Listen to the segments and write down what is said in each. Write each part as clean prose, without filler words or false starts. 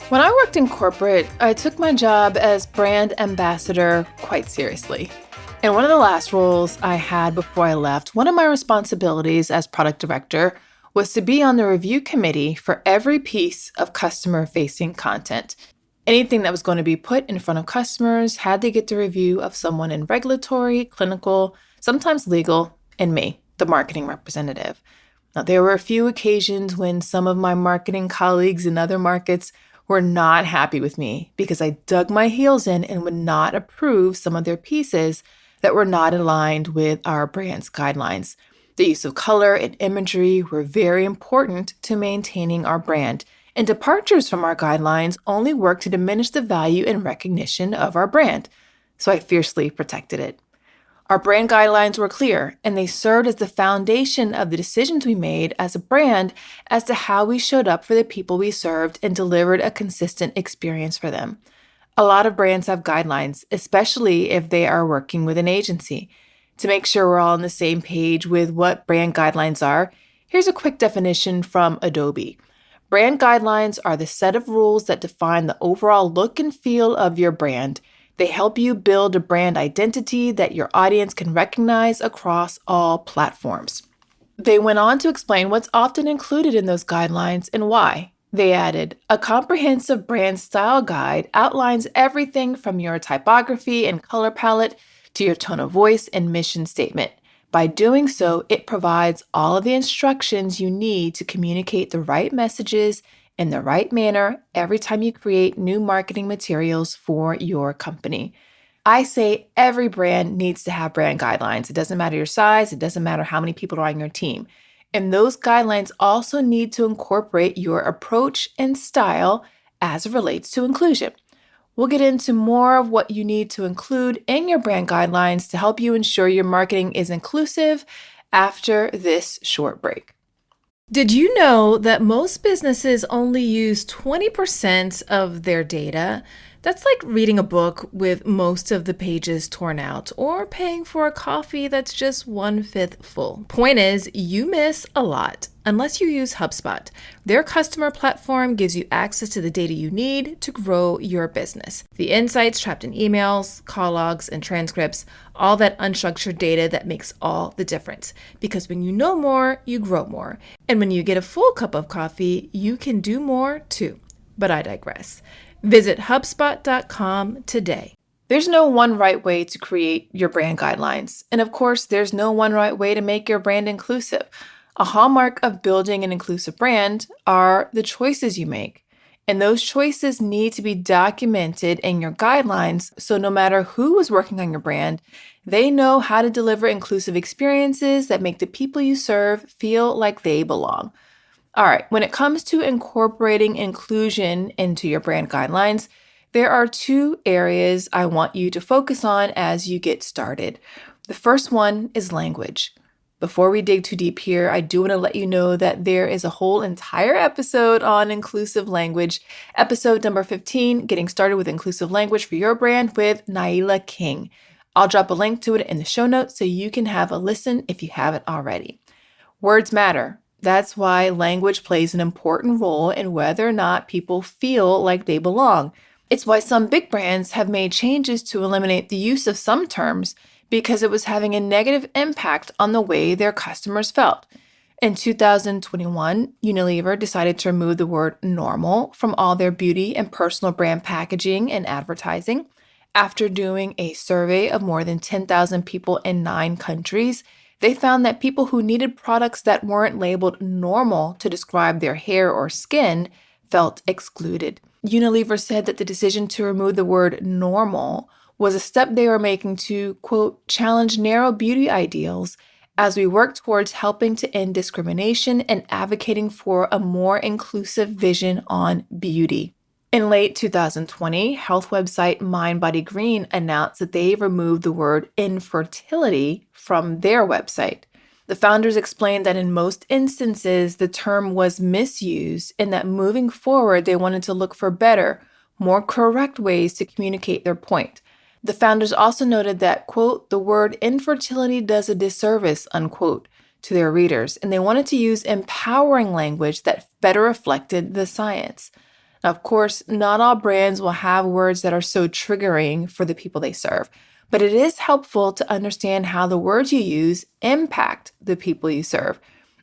When I worked in corporate, I took my job as brand ambassador quite seriously. And one of the last roles I had before I left, one of my responsibilities as product director was to be on the review committee for every piece of customer facing content. Anything that was going to be put in front of customers had to get the review of someone in regulatory, clinical, sometimes legal, and me, the marketing representative. Now, there were a few occasions when some of my marketing colleagues in other markets were not happy with me because I dug my heels in and would not approve some of their pieces that were not aligned with our brand's guidelines. The use of color and imagery were very important to maintaining our brand, and departures from our guidelines only work to diminish the value and recognition of our brand. So I fiercely protected it. Our brand guidelines were clear, and they served as the foundation of the decisions we made as a brand as to how we showed up for the people we served and delivered a consistent experience for them. A lot of brands have guidelines, especially if they are working with an agency. To make sure we're all on the same page with what brand guidelines are, here's a quick definition from Adobe. Brand guidelines are the set of rules that define the overall look and feel of your brand. They help you build a brand identity that your audience can recognize across all platforms. They went on to explain what's often included in those guidelines and why. They added, a comprehensive brand style guide outlines everything from your typography and color palette to your tone of voice and mission statement. By doing so, it provides all of the instructions you need to communicate the right messages in the right manner every time you create new marketing materials for your company. I say every brand needs to have brand guidelines. It doesn't matter your size. It doesn't matter how many people are on your team. And those guidelines also need to incorporate your approach and style as it relates to inclusion. We'll get into more of what you need to include in your brand guidelines to help you ensure your marketing is inclusive after this short break. Did you know that most businesses only use 20% of their data? That's like reading a book with most of the pages torn out or paying for a coffee that's just 1/5 full. Point is, you miss a lot unless you use HubSpot. Their customer platform gives you access to the data you need to grow your business. The insights trapped in emails, call logs, and transcripts, all that unstructured data that makes all the difference. Because when you know more, you grow more. And when you get a full cup of coffee, you can do more too. But I digress. Visit HubSpot.com today. There's no one right way to create your brand guidelines. And of course, there's no one right way to make your brand inclusive. A hallmark of building an inclusive brand are the choices you make. And those choices need to be documented in your guidelines so no matter who is working on your brand, they know how to deliver inclusive experiences that make the people you serve feel like they belong. All right, when it comes to incorporating inclusion into your brand guidelines, there are two areas I want you to focus on as you get started. The first one is language. Before we dig too deep here, I do want to let you know that there is a whole entire episode on inclusive language. Episode number 15, Getting Started with Inclusive Language for Your Brand with Naila King. I'll drop a link to it in the show notes so you can have a listen if you haven't already. Words matter. That's why language plays an important role in whether or not people feel like they belong. It's why some big brands have made changes to eliminate the use of some terms because it was having a negative impact on the way their customers felt. In 2021, Unilever decided to remove the word normal from all their beauty and personal brand packaging and advertising. After doing a survey of more than 10,000 people in 9 countries, they found that people who needed products that weren't labeled normal to describe their hair or skin felt excluded. Unilever said that the decision to remove the word normal was a step they were making to, quote, challenge narrow beauty ideals as we work towards helping to end discrimination and advocating for a more inclusive vision on beauty. In late 2020, health website MindBodyGreen announced that they removed the word infertility from their website. The founders explained that in most instances, the term was misused and that moving forward, they wanted to look for better, more correct ways to communicate their point. The founders also noted that, quote, the word infertility does a disservice, unquote, to their readers, and they wanted to use empowering language that better reflected the science. Now, of course, not all brands will have words that are so triggering for the people they serve, but it is helpful to understand how the words you use impact the people you serve.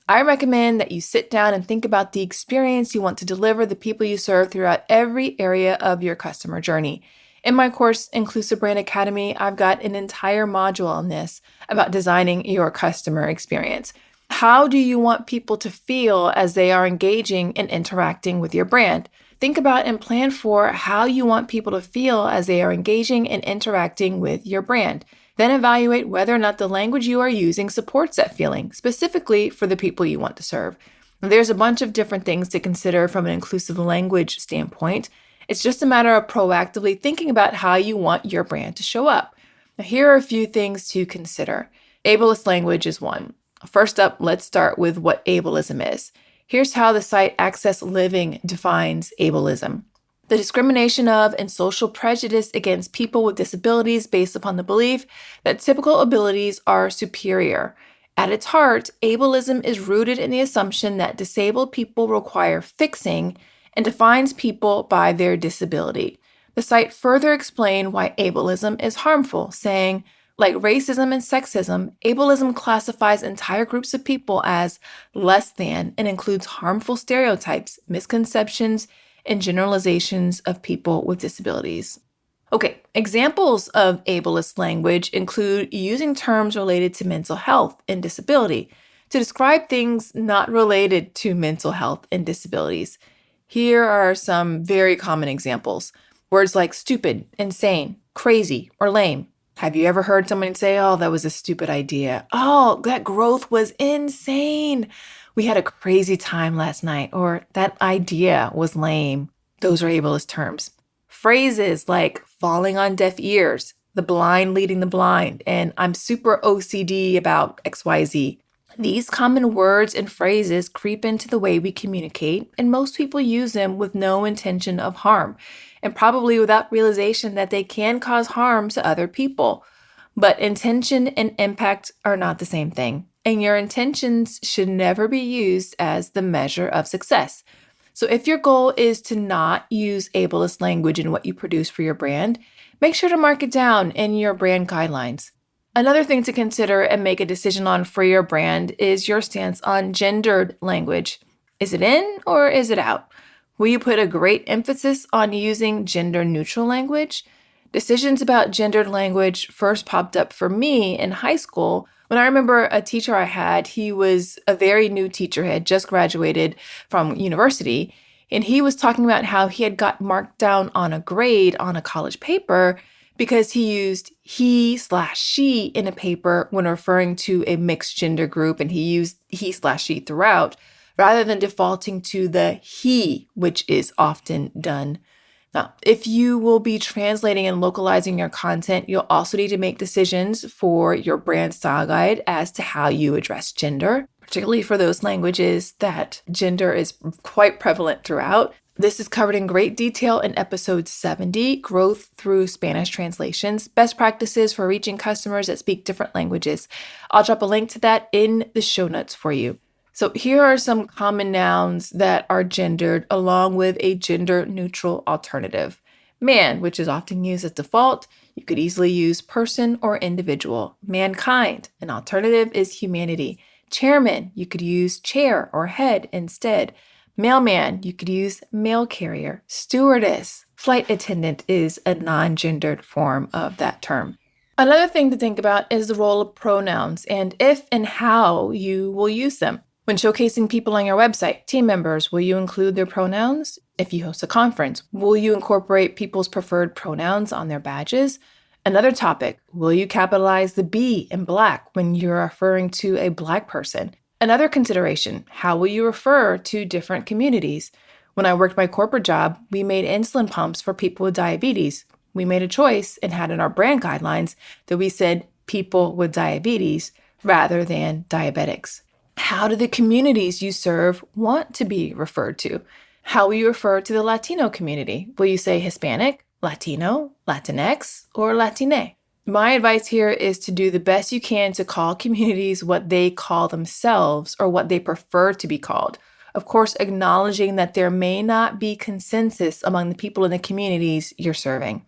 I recommend that you sit down and think about the experience you want to deliver the people you serve throughout every area of your customer journey. In my course, Inclusive Brand Academy, I've got an entire module on this about designing your customer experience. How do you want people to feel as they are engaging and interacting with your brand? Think about and plan for how you want people to feel as they are engaging and interacting with your brand. Then evaluate whether or not the language you are using supports that feeling, specifically for the people you want to serve. There's a bunch of different things to consider from an inclusive language standpoint. It's just a matter of proactively thinking about how you want your brand to show up. Now, here are a few things to consider. Ableist language is one. First up, let's start with what ableism is. Here's how the site Access Living defines ableism: the discrimination of and social prejudice against people with disabilities based upon the belief that typical abilities are superior. At its heart, ableism is rooted in the assumption that disabled people require fixing and defines people by their disability. The site further explained why ableism is harmful, saying, like racism and sexism, ableism classifies entire groups of people as less than and includes harmful stereotypes, misconceptions, and generalizations of people with disabilities. Okay, examples of ableist language include using terms related to mental health and disability to describe things not related to mental health and disabilities. Here are some very common examples. Words like stupid, insane, crazy, or lame. Have you ever heard someone say, "Oh, that was a stupid idea"? "Oh, that growth was insane. We had a crazy time last night," or "that idea was lame." Those are ableist terms. Phrases like falling on deaf ears, the blind leading the blind, and "I'm super OCD about XYZ." These common words and phrases creep into the way we communicate, and most people use them with no intention of harm, and probably without realization that they can cause harm to other people. But intention and impact are not the same thing, and your intentions should never be used as the measure of success. So if your goal is to not use ableist language in what you produce for your brand, make sure to mark it down in your brand guidelines. Another thing to consider and make a decision on for your brand is your stance on gendered language. Is it in or is it out? Will you put a great emphasis on using gender-neutral language? Decisions about gendered language first popped up for me in high school when I remember a teacher I had. He was a very new teacher, had just graduated from university, and he was talking about how he had got marked down on a grade on a college paper because he used he/she in a paper when referring to a mixed gender group, and he used he/she throughout, rather than defaulting to the he, which is often done. Now, if you will be translating and localizing your content, you'll also need to make decisions for your brand style guide as to how you address gender, particularly for those languages that gender is quite prevalent throughout. This is covered in great detail in episode 70, Growth Through Spanish Translations, Best Practices for Reaching Customers that Speak Different Languages. I'll drop a link to that in the show notes for you. So here are some common nouns that are gendered along with a gender-neutral alternative. Man, which is often used as default. You could easily use person or individual. Mankind, an alternative is humanity. Chairman, you could use chair or head instead. Mailman, you could use mail carrier. Stewardess, flight attendant is a non-gendered form of that term. Another thing to think about is the role of pronouns and if and how you will use them. When showcasing people on your website, team members, will you include their pronouns? If you host a conference, will you incorporate people's preferred pronouns on their badges? Another topic, will you capitalize the B in Black when you're referring to a Black person? Another consideration, how will you refer to different communities? When I worked my corporate job, we made insulin pumps for people with diabetes. We made a choice and had in our brand guidelines that we said people with diabetes rather than diabetics. How do the communities you serve want to be referred to? How will you refer to the Latino community? Will you say Hispanic, Latino, Latinx, or Latine? My advice here is to do the best you can to call communities what they call themselves or what they prefer to be called. Of course, acknowledging that there may not be consensus among the people in the communities you're serving.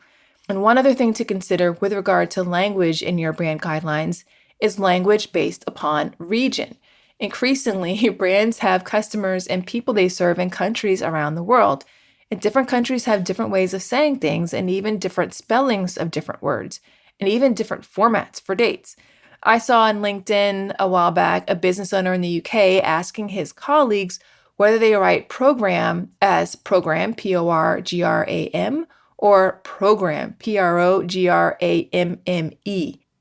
And one other thing to consider with regard to language in your brand guidelines is language based upon region. Increasingly, brands have customers and people they serve in countries around the world. And different countries have different ways of saying things and even different spellings of different words and even different formats for dates. I saw on LinkedIn a while back a business owner in the UK asking his colleagues whether they write program as program, P-O-R-G-R-A-M, or program, P-R-O-G-R-A-M-M-E.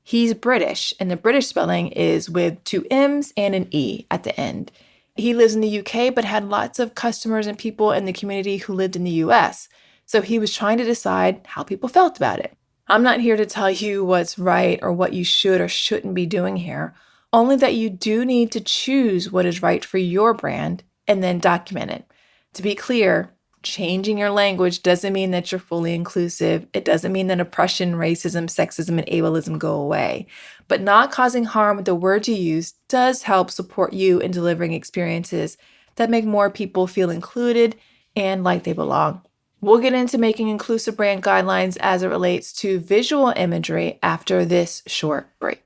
He's British, and the British spelling is with 2 M's and an E at the end. He lives in the UK, but had lots of customers and people in the community who lived in the US. So he was trying to decide how people felt about it. I'm not here to tell you what's right or what you should or shouldn't be doing here, only that you do need to choose what is right for your brand and then document it. To be clear, changing your language doesn't mean that you're fully inclusive. It doesn't mean that oppression, racism, sexism, and ableism go away. But not causing harm with the words you use does help support you in delivering experiences that make more people feel included and like they belong. We'll get into making inclusive brand guidelines as it relates to visual imagery after this short break.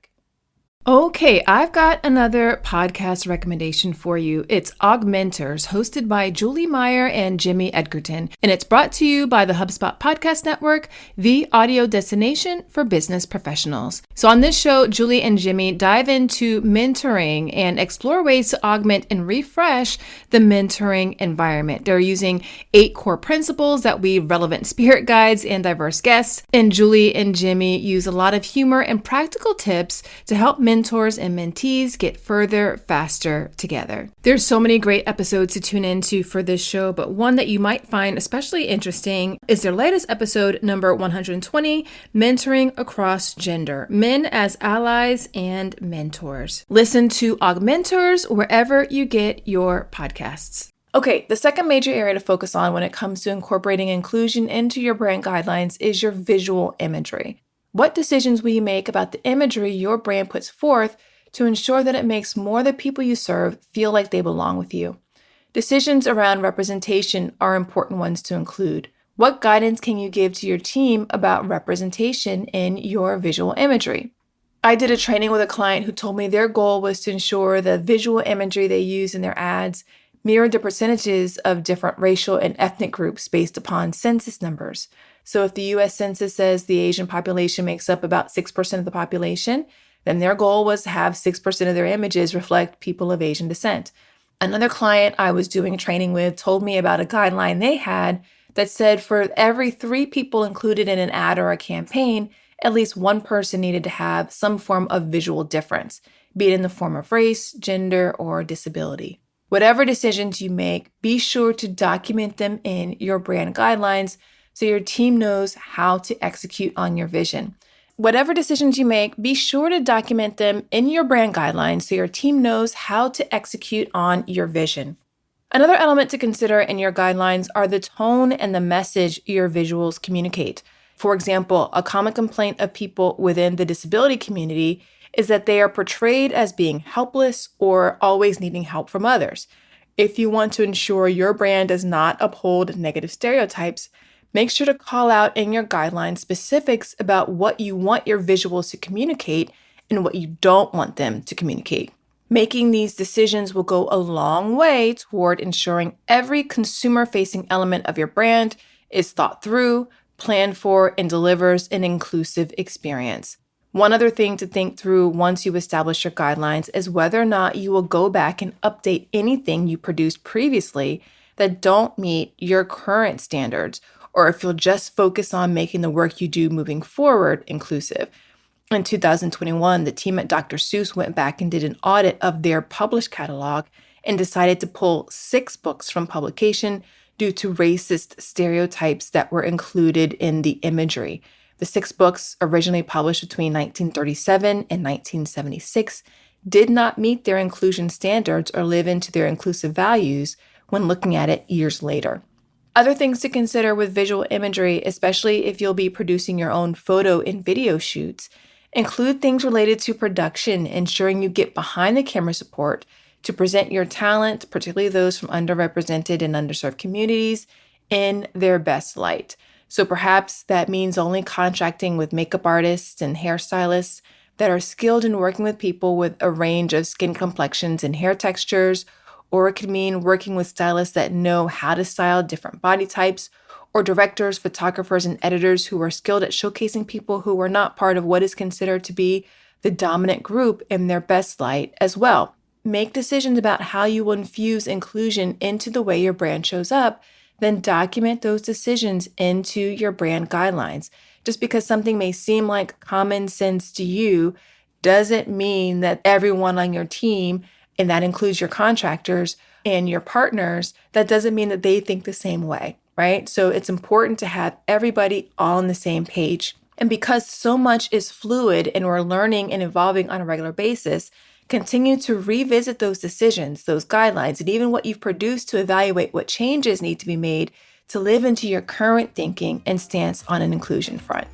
Okay, I've got another podcast recommendation for you. It's Augmenters, hosted by Julie Meyer and Jimmy Edgerton, and it's brought to you by the HubSpot Podcast Network, the audio destination for business professionals. So on this show, Julie and Jimmy dive into mentoring and explore ways to augment and refresh the mentoring environment. They're using 8 core principles that weave relevant spirit guides and diverse guests, and Julie and Jimmy use a lot of humor and practical tips to help mentors and mentees get further, faster together. There's so many great episodes to tune into for this show, but one that you might find especially interesting is their latest episode, number 120, Mentoring Across Gender, Men as Allies and Mentors. Listen to Augmenters wherever you get your podcasts. Okay, the second major area to focus on when it comes to incorporating inclusion into your brand guidelines is your visual imagery. What decisions will you make about the imagery your brand puts forth to ensure that it makes more of the people you serve feel like they belong with you? Decisions around representation are important ones to include. What guidance can you give to your team about representation in your visual imagery? I did a training with a client who told me their goal was to ensure the visual imagery they use in their ads mirrored the percentages of different racial and ethnic groups based upon census numbers. So if the U.S. Census says the Asian population makes up about 6% of the population, then their goal was to have 6% of their images reflect people of Asian descent. Another client I was doing training with told me about a guideline they had that said for every 3 people included in an ad or a campaign, at least one person needed to have some form of visual difference, be it in the form of race, gender, or disability. Whatever decisions you make, be sure to document them in your brand guidelines so your team knows how to execute on your vision. Whatever decisions you make, be sure to document them in your brand guidelines so your team knows how to execute on your vision. Another element to consider in your guidelines are the tone and the message your visuals communicate. For example, a common complaint of people within the disability community is that they are portrayed as being helpless or always needing help from others. If you want to ensure your brand does not uphold negative stereotypes, make sure to call out in your guidelines specifics about what you want your visuals to communicate and what you don't want them to communicate. Making these decisions will go a long way toward ensuring every consumer-facing element of your brand is thought through, planned for, and delivers an inclusive experience. One other thing to think through once you establish your guidelines is whether or not you will go back and update anything you produced previously that don't meet your current standards, or if you'll just focus on making the work you do moving forward inclusive. In 2021, the team at Dr. Seuss went back and did an audit of their published catalog and decided to pull 6 books from publication due to racist stereotypes that were included in the imagery. The 6 books, originally published between 1937 and 1976, did not meet their inclusion standards or live into their inclusive values when looking at it years later. Other things to consider with visual imagery, especially if you'll be producing your own photo and video shoots, include things related to production, ensuring you get behind the camera support to present your talent, particularly those from underrepresented and underserved communities, in their best light. So perhaps that means only contracting with makeup artists and hairstylists that are skilled in working with people with a range of skin complexions and hair textures, or it could mean working with stylists that know how to style different body types, or directors, photographers, and editors who are skilled at showcasing people who are not part of what is considered to be the dominant group in their best light as well. Make decisions about how you will infuse inclusion into the way your brand shows up, then document those decisions into your brand guidelines. Just because something may seem like common sense to you doesn't mean that everyone on your team, and that includes your contractors and your partners, that doesn't mean that they think the same way, right? So it's important to have everybody all on the same page. And because so much is fluid and we're learning and evolving on a regular basis, continue to revisit those decisions, those guidelines, and even what you've produced to evaluate what changes need to be made to live into your current thinking and stance on an inclusion front.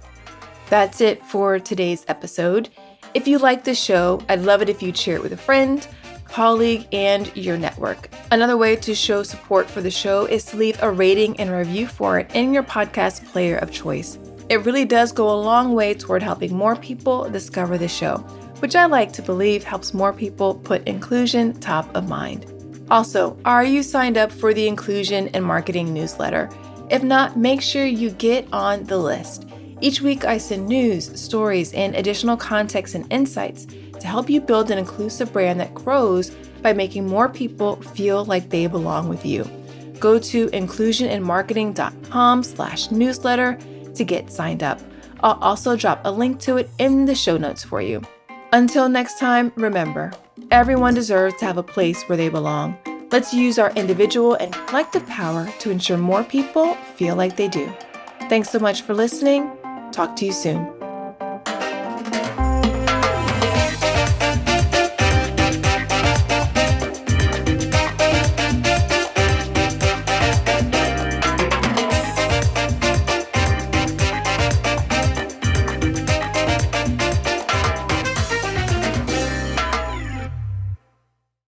That's it for today's episode. If you like this show, I'd love it if you'd share it with a friend, colleague, and your network. Another way to show support for the show is to leave a rating and review for it in your podcast player of choice. It really does go a long way toward helping more people discover the show, which I like to believe helps more people put inclusion top of mind. Also, are you signed up for the Inclusion and Marketing newsletter? If not, make sure you get on the list. Each week I send news, stories, and additional context and insights to help you build an inclusive brand that grows by making more people feel like they belong with you. Go to inclusionandmarketing.com/newsletter to get signed up. I'll also drop a link to it in the show notes for you. Until next time, remember, everyone deserves to have a place where they belong. Let's use our individual and collective power to ensure more people feel like they do. Thanks so much for listening. Talk to you soon.